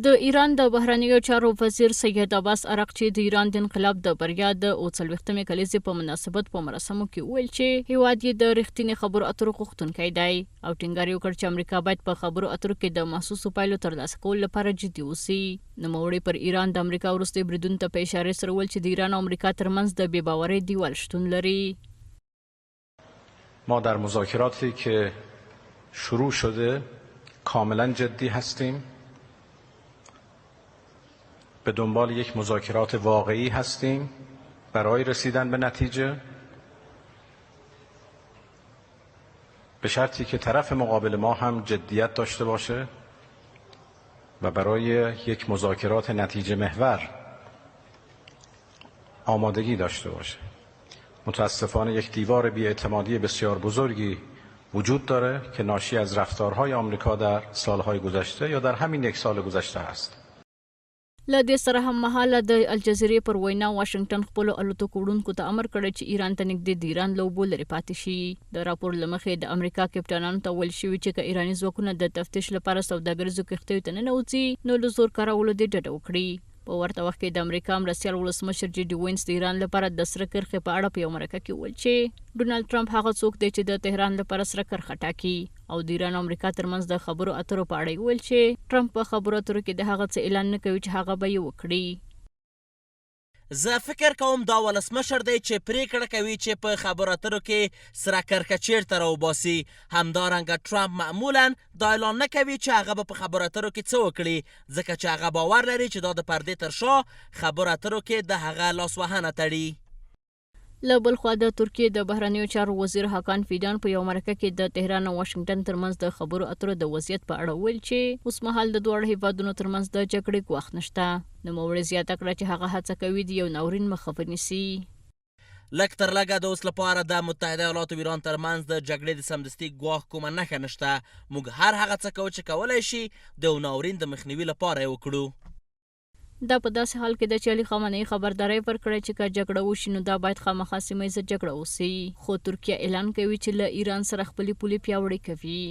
د ایران د بهرنیو چارو وزیر سید عباس عراقچي د ایران د انقلاب د بریا د 40مې کلیزې په مناسبت په مراسمو کې وویل چې هیواد یې د رښتینې خبرو اترو غوښتونکی دی او ټینګار یې وکړ چې امریکا باید په خبرو اترو کې د محسوسو پایلو ترلاسه کولو لپاره جدي اوسي. نوموړي پر ایران د امریکا وروستي بریدونو ته په اشاره سره وویل چې د ایران او امریکا ترمنځ د بې باورۍ دیوال شتون لري. ما در مذاکراتی که شروع شده کاملا جدی هستیم. به دنبال یک مذاکرات واقعی هستیم برای رسیدن به نتیجه، به شرطی که طرف مقابل ما هم جدیت داشته باشه و برای یک مذاکرات نتیجه محور آمادگی داشته باشه. متاسفانه یک دیوار بی‌اعتمادی بسیار بزرگی وجود داره که ناشی از رفتارهای آمریکا در سالهای گذشته یا در همین یک سال گذشته است. له دې سره هم مهاله د الجزیرې پر وینا واشنگټن خپلو الوتکو وړونکو ته امر کړی چې ایران ته نږدې د ایران له اوبو لرې پاتې شي. د راپور له مخې د امریکا کپټانانو ته ویل شوي چې که ایراني ځواکونه د تفتیش لپاره سوداګریزو کښتیو ته ننوځي نو له زور کارولو دې ډډه وکړي. په ورته وخت کې د امریکا مرستیال ولسمشر جي ډي وینس د ایران لپاره د سره کرښې په اړه په یو مرکه کې وویل چې ډونالډ ټرمپ هغه څوک دی چې د تهران لپاره سره کرښه ټاکي او د ایران او امریکا ترمنځ د خبرو اترو په اړه ویل چې ټرمپ په خبرو اترو کې د هغه څه اعلان نه کوي چې هغه به یې وکړي. زه فکر کوم دا ولسمشر دی چې پریکړه کوي چې په خبرو اترو کې سره کرښه چیرته راوباسي. همدارنګه ټرمپ معمولا دا اعلان نه کوي چې هغه به په خبرو اترو کې څه وکړي، ځکه چې هغه باور لري چې دا د پردې تر شا خبرو اترو کې د هغه لاسوهنه تړي. له بل خوا د ترکیې د بهرنیو چارو وزیر حاکان فیدان په یو مرکه کې د تهران او واشنگټن ترمنځ د خبرو اترو د وضعیت په اړه ویل چې اوس مهال د دواړو هیوادونو ترمنځ د جګړې ګواښ نشته. نوموړي زیاته کړه چې هغه هڅه کوي د یو ناورین مخه ونیسي. لږ تر لږه د اوس لپاره د متحده ایالاتو او ایران ترمنځ د جګړې د سمدستي ګواښ کومه نښه نشته. موږ هر هغه څه کوو چې کولی شي د یو ناورین د مخنیوي لپاره یې وکړو. دا په داسې حال کې د چې علي خامنه‌ای خبرداری ورکړی چې که جګړه وشي نو دا باید خامخا سیمه ییزه جګړه اوسي. خو ترکیه اعلان کوي چې له ایران سره خپلې پولې پیاوړې کوي.